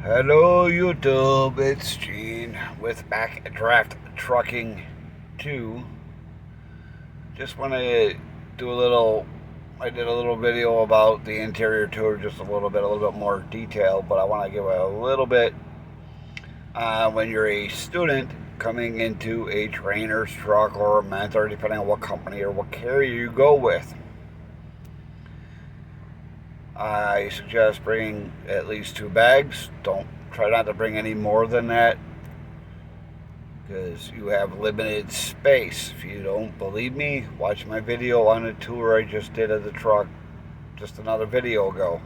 Hello YouTube, it's Gene with Backdraft Trucking 2. Just want to do I did a little video about the interior tour, just a little bit more detail, but I want to give a little bit when you're a student coming into a trainer's truck or a mentor, depending on what company or what carrier you go with. I suggest bringing at least 2 bags. Don't try not to bring any more than that because you have limited space. If you don't believe me, watch my video on the tour I just did of the truck just another video ago.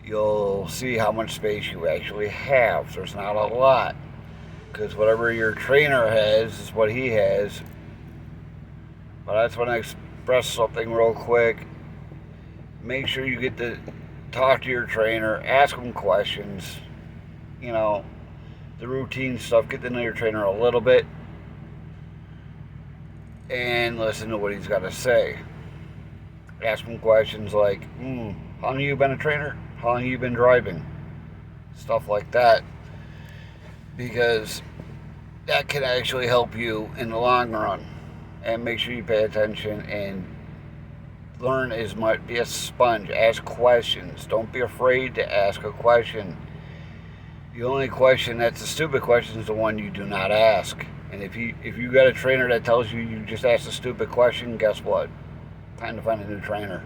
You'll see how much space you actually have. There's not a lot because whatever your trainer has is what he has. But I just want to express something real quick. Make sure you get to talk to your trainer, ask him questions, the routine stuff. Get to know your trainer a little bit and listen to what he's got to say. Ask him questions like, how long have you been a trainer? How long have you been driving? Stuff like that. Because that can actually help you in the long run. And make sure you pay attention and learn as much. Be a sponge. Ask questions. Don't be afraid to ask a question. The only question that's a stupid question is the one you do not ask. And if you got a trainer that tells you just asked a stupid question, guess what? Time to find a new trainer.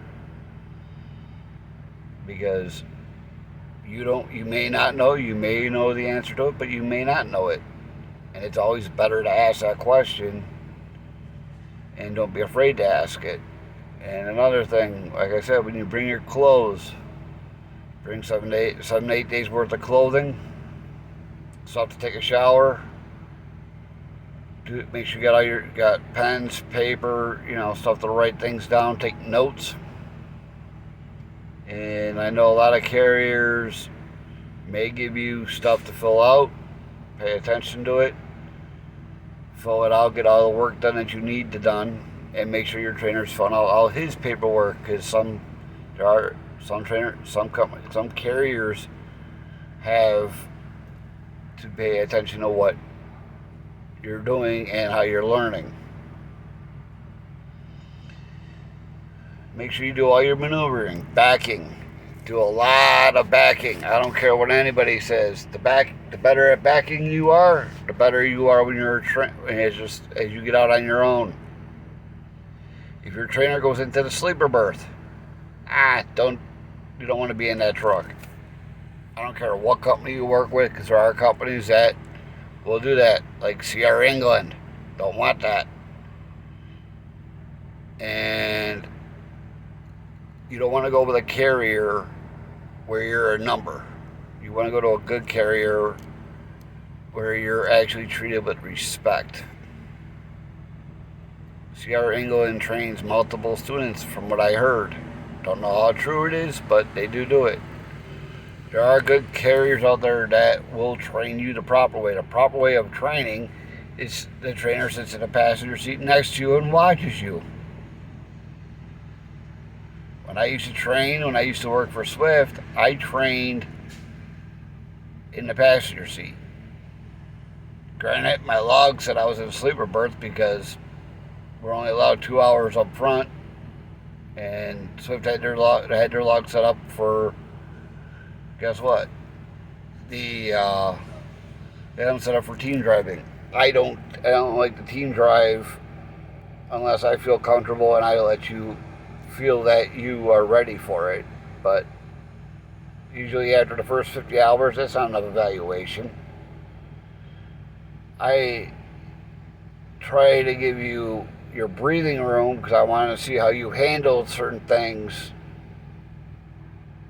Because you may not know. You may know the answer to it, but you may not know it. And it's always better to ask that question. And don't be afraid to ask it. And another thing, like I said, when you bring your clothes, bring 7 to 8 days worth of clothing. Stop to take a shower. Make sure you got pens, paper, stuff to write things down. Take notes. And I know a lot of carriers may give you stuff to fill out. Pay attention to it. Fill it out. Get all the work done that you need to done. And make sure your trainer's filling out all his paperwork, because some carriers have to pay attention to what you're doing and how you're learning. Make sure you do all your maneuvering, backing. Do a lot of backing. I don't care what anybody says. The better at backing you are, the better you are when you're as you get out on your own. If your trainer goes into the sleeper berth, you don't want to be in that truck. I don't care what company you work with, because there are companies that will do that, like Sierra England. Don't want that. And you don't want to go with a carrier where you're a number. You want to go to a good carrier where you're actually treated with respect. Sierra England trains multiple students from what I heard. Don't know how true it is, but they do it. There are good carriers out there that will train you the proper way. The proper way of training is the trainer sits in the passenger seat next to you and watches you. When I used to work for Swift, I trained in the passenger seat. Granted, my log said I was in a sleeper berth because we're only allowed 2 hours up front, and Swift had their log set up for, guess what? They have them set up for team driving. I don't like the team drive unless I feel comfortable and I let you feel that you are ready for it. But usually after the first 50 hours, that's not enough evaluation. I try to give you your breathing room because I want to see how you handle certain things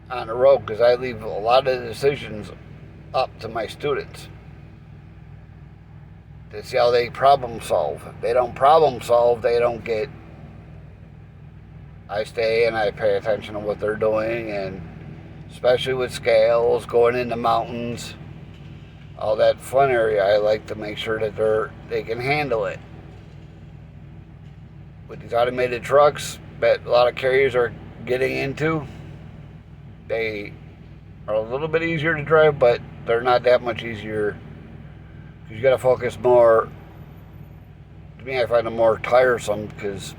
on the road, because I leave a lot of the decisions up to my students to see how they problem solve. If they don't problem solve, they don't get. I stay and I pay attention to what they're doing, and especially with scales, going into mountains, all that fun area, I like to make sure that they can handle it. With these automated trucks that a lot of carriers are getting into, they are a little bit easier to drive, but they're not that much easier because you got to focus more. To me, I find them more tiresome because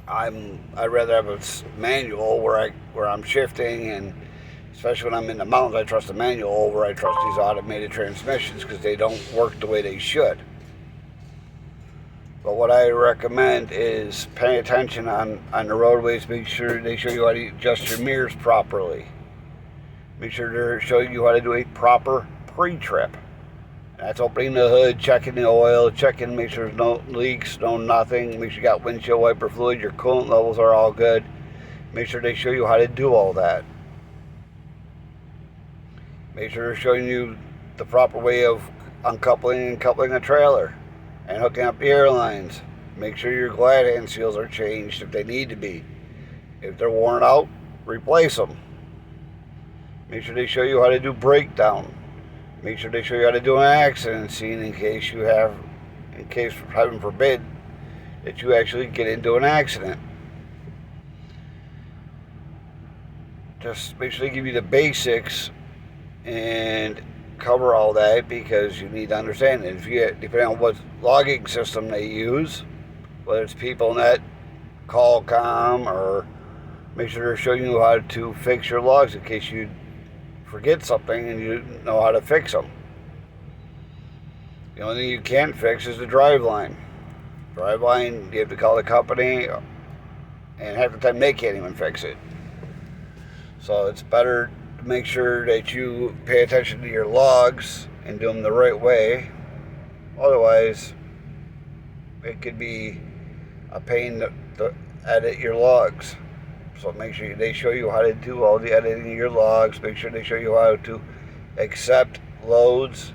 I'd rather have a manual where I'm shifting, and especially when I'm in the mountains, I trust the manual over I trust these automated transmissions because they don't work the way they should. But what I recommend is pay attention on the roadways. Make sure they show you how to adjust your mirrors properly. Make sure they're showing you how to do a proper pre-trip. That's opening the hood, checking the oil, checking, make sure there's no leaks, no nothing. Make sure you got windshield wiper fluid, your coolant levels are all good. Make sure they show you how to do all that. Make sure they're showing you the proper way of uncoupling and coupling a trailer and hooking up the airlines. Make sure your glad hand seals are changed if they need to be. If they're worn out, replace them. Make sure they show you how to do breakdown. Make sure they show you how to do an accident scene in case, heaven forbid, that you actually get into an accident. Just make sure they give you the basics and cover all that, because you need to understand it. Depending on what logging system they use, whether it's PeopleNet, Qualcomm, or make sure they're showing you how to fix your logs in case you forget something and you know how to fix them. The only thing you can't fix is the driveline. Driveline, you have to call the company, and half the time they can't even fix it. So it's better to make sure that you pay attention to your logs and do them the right way. Otherwise, it could be a pain to edit your logs. So make sure they show you how to do all the editing of your logs. Make sure they show you how to accept loads.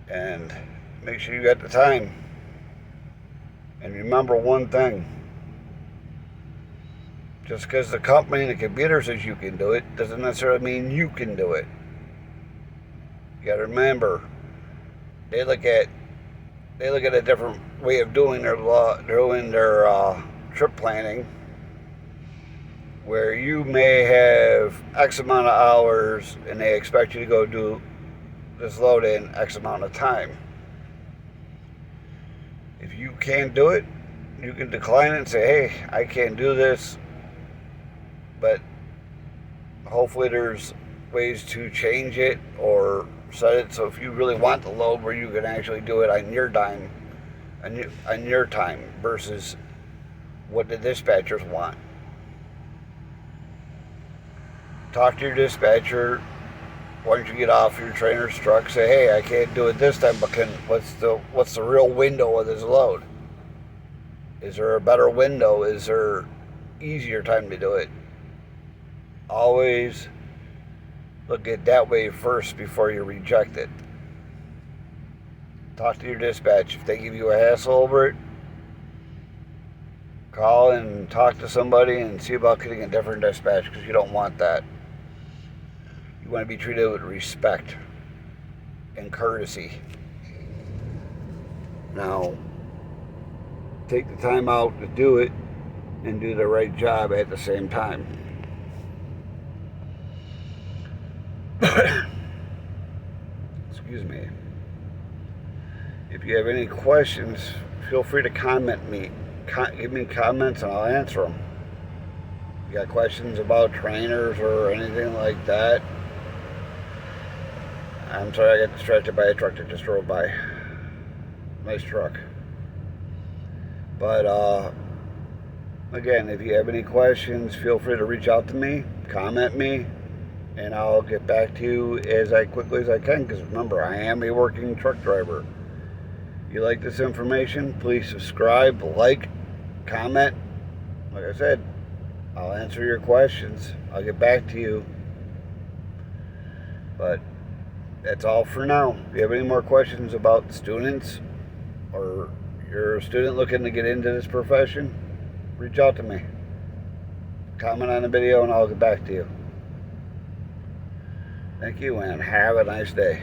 And make sure you got the time. And remember one thing. Just because the company and the computer says you can do it, doesn't necessarily mean you can do it. You got to remember, they look at a different way of doing their trip planning, where you may have X amount of hours and they expect you to go do this load in X amount of time. If you can't do it, you can decline it and say, hey, I can't do this. But hopefully there's ways to change it or set it so if you really want the load, where you can actually do it on your dime, on your time, versus what the dispatchers want. Talk to your dispatcher. Why don't you get off your trainer's truck? Say, hey, I can't do it this time, but what's the real window of this load? Is there a better window? Is there easier time to do it? Always look at that way first before you reject it. Talk to your dispatch. If they give you a hassle over it, call and talk to somebody and see about getting a different dispatch, because you don't want that. You want to be treated with respect and courtesy. Now, take the time out to do it and do the right job at the same time. Excuse me. If you have any questions, feel free to comment me. Give me comments and I'll answer them. You got questions about trainers or anything like that? I'm sorry, I got distracted by a truck that just drove by. Nice truck. But again, if you have any questions, feel free to reach out to me, comment me, and I'll get back to you as quickly as I can, because remember, I am a working truck driver. If you like this information, please subscribe, like, comment. Like I said, I'll answer your questions. I'll get back to you. But that's all for now. If you have any more questions about students, or you're a student looking to get into this profession, reach out to me. Comment on the video and I'll get back to you. Thank you and have a nice day.